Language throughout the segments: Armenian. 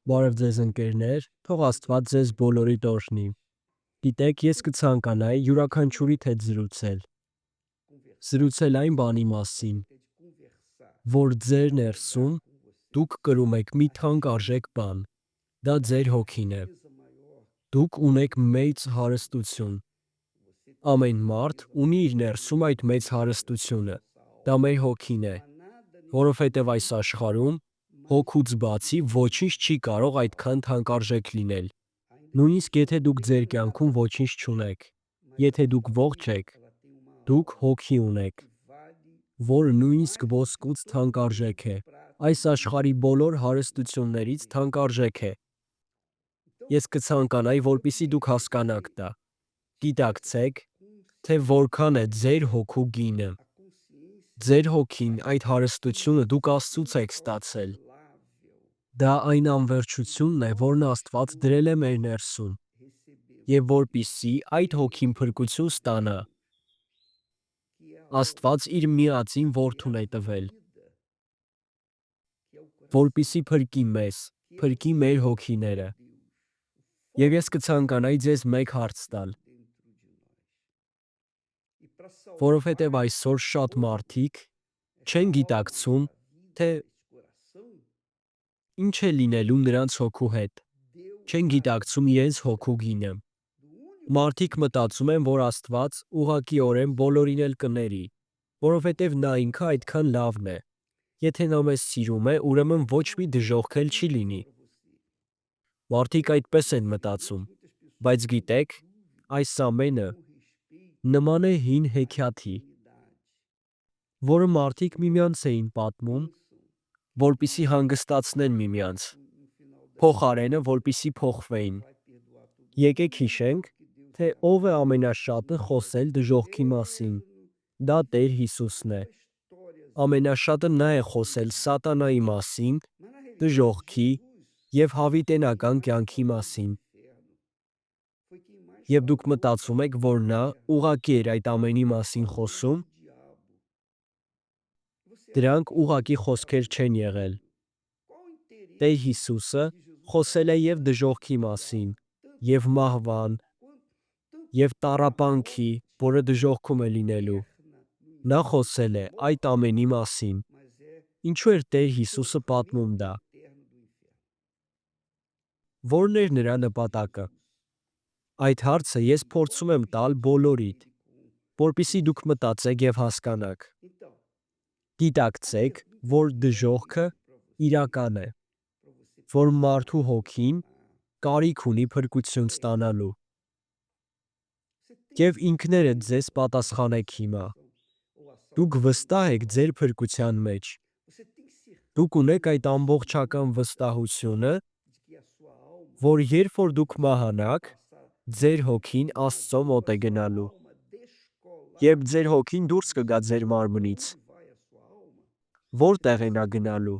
Բարև ձեզ ընկերներ, թող Աստված ձեզ բոլորիդ օրհնի։ Գիտեք, ես կցանկանայի յուրաքանչյուրիդ հետ զրուցել։ Զրուցել այն բանի մասին, որ ձեր ներսում դուք կրում եք մի թանկարժեք բան։ Դա ձեր հոգին է։ Դուք ունեք մեծ հարստություն։ Ամեն մարդ ունի իր ներսում այդ մեծ հարստությունը։ Դա մեր հոգին է, որովհետև այս աշխարհում հոգուց բացի ոչինչ չի կարող այդքան թանկարժեք լինել։ Նույնիսկ եթե դուք ձեր կյանքում ոչինչ չունեք, եթե դուք ողջ եք, դուք հոգի ունեք, որը նույնիսկ ոսկուց թանկարժեք է, այս աշխարհի բոլոր հարստություններից թանկարժեք է։ Ես կցանկանայի, որպեսզի դուք հասկանաք դա։ Գիտակցեք, թե որքան է ձեր հոգու գինը։ Ձեր հոգին, այդ հարստությունը դուք Աստծուց եք ստացել։ Դա այն անվերջությունն է, որն Աստված դրել է մեր ներսում, և որպեսզի այդ հոգին փրկություն ստանա, Աստված իր միածին Որդուն է տվել, որպեսզի փրկի մեզ, փրկի մեր հոգիները։ Եվ ես կցանկանայի ձեզ մեկ հարց տալ, որովհետև այսօր շատ մարդիկ չեն գիտակցում, թե ինչ է լինելու նրանց հոգու հետ, չեն գիտակցում իրենց հոգու գինը։ Մարդիկ մտածում են, որ Աստված ուղղակիորեն բոլորին էլ կների, որովհետև նա ինքը այդքան լավն է։ Եթե նա մեզ սիրում է, ուրեմն ոչ մի դժոխք էլ չի լինի։ Մարդիկ այդպես են մտածում, բայց գիտեք, այս ամենը նման է հին հեքիաթի, որը մարդիկ միմյանց էին պատմում, որպեսզի հանգստացնեն միմյանց, փոխարենը, որպեսզի փոխվեին։ Եկեք հիշենք, թե ով է ամենաշատը խոսել դժոխքի մասին։ Դա Տեր Հիսուսն է։ Ամենաշատը նա է խոսել սատանայի մասին, դժոխքի և հավիտենական կյանքի մասին։ Եվ դուք մտածում եք, որ նա ուղղակի էր այդ ամենի մասին խոսում։ Դրանք ուղղակի խոսքեր չեն եղել։ Տեր Հիսուսը խոսել է և դժոխքի մասին, և մահվան, և տառապանքի, որը դժոխքում է լինելու։ Նա խոսել է այդ ամենի մասին։ Ինչու էր Տեր Հիսուսը պատմում դա։ Ո՞րն էր նրա նպատակը։ Այդ հարցը ես փորձում եմ տալ բոլորիդ, որպեսզի դուք մտածեք և հասկանաք։ Գիտակցեք, որ դժոխքը իրական է, որ մարդու հոգին կարիք ունի փրկություն ստանալու։ Եվ ինքներդ ձեզ պատասխանեք հիմա։ Դուք վստահ եք ձեր փրկության մեջ։ Դուք ունեք այդ ամբողջական վստահությունը, որ երբ որ դուք մահանաք, ձեր հոգին Աստծո մոտ է գնալու։ Երբ ձեր հոգին դուրս կգա ձեր մարմնից, որտեղ է նա գնալու։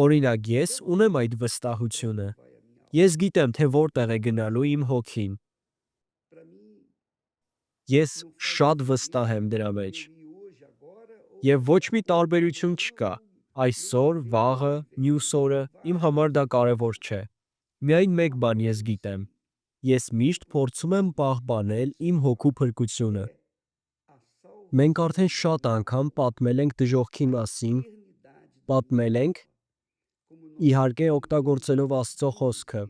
Օրինակ, ես ունեմ այդ վստահությունը։ Ես գիտեմ, թե որտեղ է գնալու իմ հոգին։ Ես շատ վստահ եմ դրա մեջ։ Եվ ոչ մի տարբերություն չկա։ Այսօր, վաղը, մյուս օրը, իմ համար դա կարևոր չէ։ Միայն մեկ բան ես գիտեմ. ես միշտ փորձում եմ պահպանել իմ հոգու փրկությունը։ Մենք արդեն շատ անգամ պատմել ենք դժոխքի մասին, պատմել ենք, իհարկե օգտագործելով Աստծո խոսքը։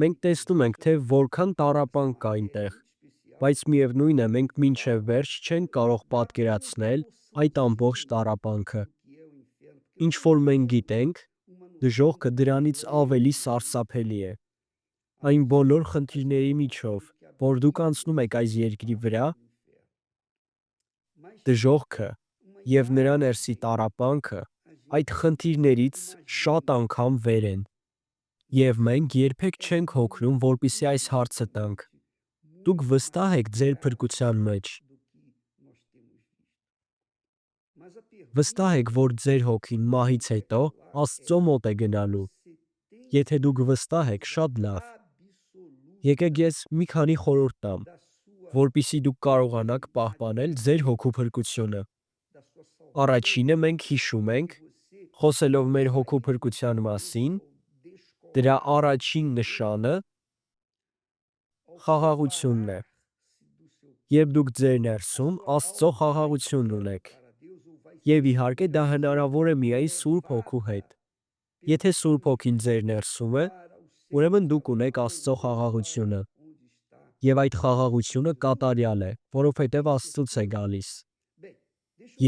Մենք տեսնում ենք, թե որքան տառապանք կա այնտեղ, բայց միևնույն է, մենք մինչև վերջ չենք կարող պատկերացնել այդ ամբողջ տառապանքը։ Ինչ որ մենք գիտենք, դժոխքը դրանից ավելի սարսափելի է։ Այն բոլոր խնդիրների միջով, որ դուք անցնում եք այս երկրի վրա, դժոխքը և նրա ներսի տառապանքը այդ խնդիրներից շատ անգամ վեր են։ Եվ մենք երբեք չենք հոգնում, որպեսզի այս հարցը տանք. դուք վստահ եք ձեր փրկության մեջ։ Վստահ եք, որ ձեր հոգին մահից հետո Աստծո մոտ է գնալու։ Եթե դուք վստահ եք, շատ լավ։ Եկեք ես մի քանի խորհուրդ տամ, որպեսզի դուք կարողանաք պահպանել ձեր հոգու փրկությունը։ Առաջինը մենք հիշում ենք, խոսելով մեր հոգու փրկության մասին, Դրա առաջին նշանը խաղաղությունն է։ Երբ դուք ձեր ներսում Աստծո խաղաղությունն ունեք, եւ իհարկե դա հնարավոր է միայն Սուրբ Հոգու հետ։ Եթե Սուրբ Հոգին ձեր ներսում է, ուրեմն դուք ունեք Աստծո խաղաղությունը։ Եվ այդ խաղաղությունը կատարյալ է, որովհետև Աստծուց է գալիս։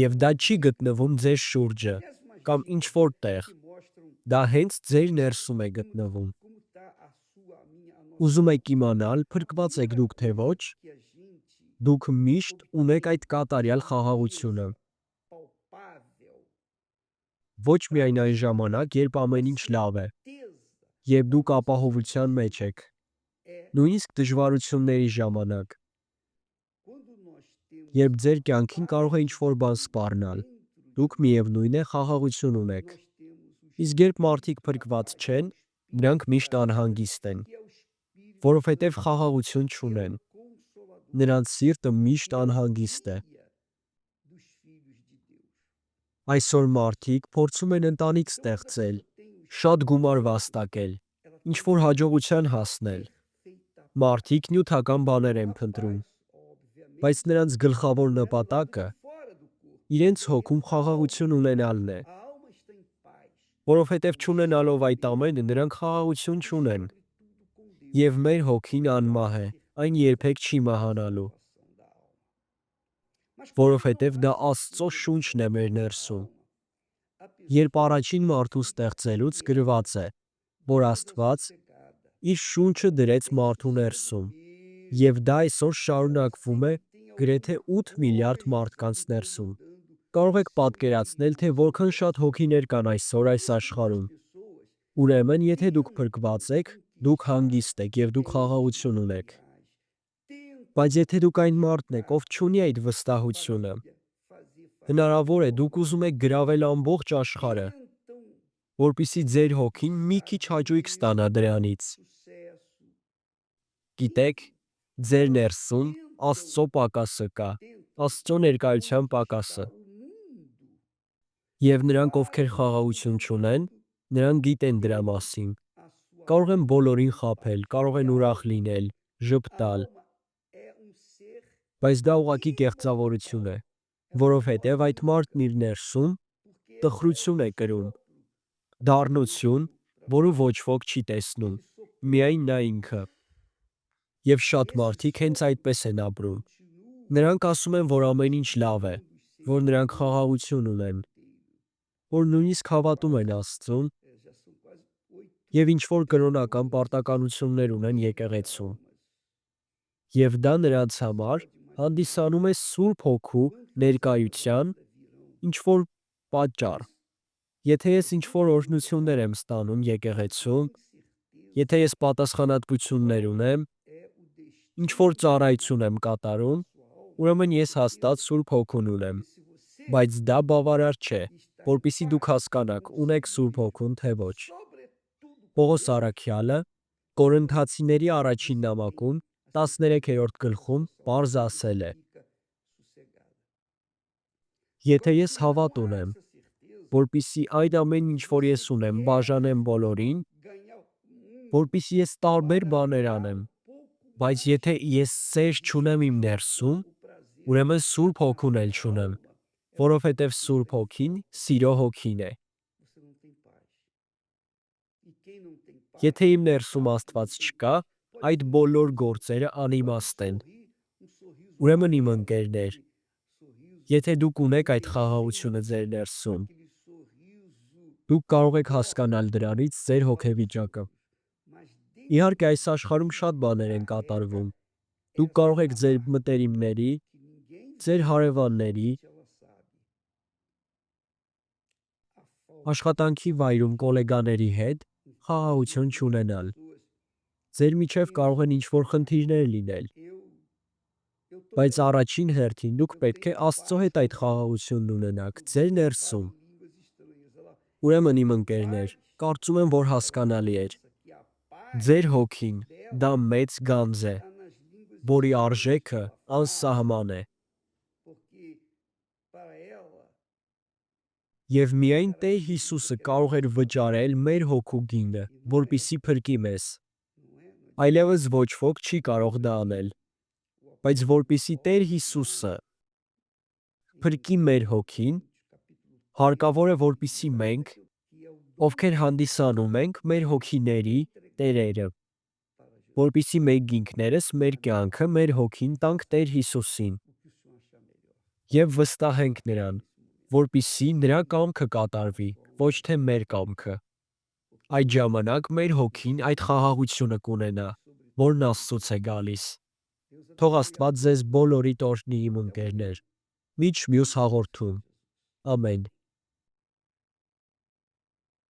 Եվ դա չի գտնվում ձեր շուրջը կամ ինչ-որ տեղ։ Դա հենց ձեր ներսում է գտնվում։ Ուզում եք իմանալ, փրկված եք դուք թե ոչ, դուք միշտ ունեք այդ կատարյալ խաղաղությունը։ Ոչ միայն այն ժամանակ, երբ ամեն ինչ լավ է, երբ դուք ապահովության մեջ եք, նույնիսկ դժվարությունների ժամանակ, երբ ձեր կյանքին կարող է ինչ-որ բան սպառնալ, դուք միևնույն է խաղաղություն ունեք։ Իսկ երբ մարդիկ փրկված չեն, նրանք միշտ անհանգիստ են, որովհետև խաղաղություն չունեն։ Նրանց սիրտը միշտ անհանգիստ է։ Այսօր մարդիկ փորձում են ընտանիք ստեղծել, շատ գումար վաստակել, ինչ-որ հաջողության հասնել։ Մարդիկ նյութական բաներ են փնտրում, բայց նրանց գլխավոր նպատակը իրենց հոգում խաղաղություն ունենալն է։ Որովհետև չունենալով այդ ամենը, նրանք խաղաղություն չունեն։ Եվ մեր հոգին անմահ է, այն երբեք չի մահանալու։ Որովհետև դա Աստծո շունչն է մեր ներսում։ Երբ առաջին մարդու ստեղծելուց գրված է, որ Աստված իր շունչը դրեց մարդու ներսում, եւ դա այսօր շարունակվում է գրեթե 8 միլիարդ մարդկանց ներսում։ Կարող եք պատկերացնել, թե որքան շատ հոգիներ կան այսօր այս աշխարհում։ Ուրեմն, եթե դուք փրկված եք, դուք հանգիստ եք եւ դուք խաղաղություն ունեք։ Բայց եթե դուք այն մարդն եք, ով չունի այդ վստահությունը, հնարավոր է դուք ուզում եք գրավել ամբողջ աշխարհը, որպեսզի ձեր հոգին մի քիչ հաճույք ստանա դրանից։ Գիտեք, ձեր ներսում Աստծո պակասը կա, Աստծո ներկայության պակասը։ Եվ նրանք, ովքեր խաղաղություն չունեն, նրանք գիտեն դրա մասին։ Կարող են բոլորին խաբել, կարող են ուրախ լինել, ժպտալ, բայց դա ուղղակի կեղծավորություն է, որովհետև այդ մարդն իր ներսում տխրություն է կրում, դառնություն, որը ոչ ոք չի տեսնում, միայն նա ինքը։ Եվ շատ մարդիկ հենց այդպես են ապրում։ Նրանք ասում են, որ ամեն ինչ լավ է, որ նրանք խաղաղություն ունեն, որ նույնիսկ հավատում են Աստծուն և ինչ-որ կրոնական պարտականություններ ունեն եկեղեցում։ Եվ դա նրանց համար հանդիսանում է Սուրբ Հոգու ներկայության ինչ-որ պատճառ։ Եթե ես ինչ-որ օրհնություններ եմ ստանում եկեղեցում, եթե ես պատասխանատվություններ ունեմ, ինչ-որ ծառայություն եմ կատարում, ուրեմն ես հաստատ Սուրբ Հոգուն ունեմ։ Բայց դա բավարար չէ, որպեսզի դուք հասկանաք ունեք Սուրբ Հոգուն թե ոչ։ Պողոս առաքյալը Կորինթացիների առաջին նամակում 13-րդ գլխում պարզ ասել է. Եթե ես հավատ ունեմ, որպեսզի այդ ամեն ինչ, որ ես ունեմ, բաժանեմ բոլորին, որպեսզի ես տարբեր բաներ անեմ, բայց եթե ես սեր չունեմ իմ ներսում, ուրեմն Սուրբ Հոգուն էլ չունեմ, որովհետև Սուրբ Հոգին սիրո հոգին է։ Եթե իմ ներսում Աստված չկա, այդ բոլոր գործերը անիմաստ են։ Ուրեմն իմ ընկերներ, եթե դուք ունեք այդ խաղաղությունը ձեր ներսում, դուք կարող եք հասկանալ դրանից ձեր հոգեվիճակը։ Իհարկե այս աշխարհում շատ բաներ են կատարվում։ Դուք կարող եք ձեր մտերիմների, ձեր հարևանների, աշխատանքի վայրում գոլեգաների հետ խաղաղություն չունենալ։ Ձեր միջև կարող են ինչ-որ խնդիրներ լինել։ Բայց առաջին հերթին դուք պետք է Աստծո հետ այդ խաղաղությունն ունենաք ձեր ներսում։ Ուրեմն իմ ընկերներ, կարծում եմ, որ հասկանալի էր։ Ձեր հոգին դա մեծ գանձ է, որի արժեքը անսահման է։ Եվ միայն Տեր Հիսուսը կարող էր վճարել մեր հոգու գինը, որպեսզի փրկի մեզ։ Այլևս ոչ ոք չի կարող դա անել։ Բայց որպեսզի Տեր Հիսուսը փրկի մեր հոգին, հարկավոր է որպեսզի մենք, ովքեր հանդիսանում ենք մեր հոգիների տերերը, որպեսզի մենք ինքներս մեր կյանքը, մեր հոգին տանք Տեր Հիսուսին և վստահենք նրան, որպեսզի նրա կամքը կատարվի, ոչ թե մեր կամքը։ Այդ ժամանակ մեր հոգին այդ խաղաղությունը կունենա, որն Աստծուց է գալիս։ Թող Աստված ձեզ բոլորիդ օրհնի, իմ ընկերներ։ Մինչ մյուս հաղորդում։ Ամեն։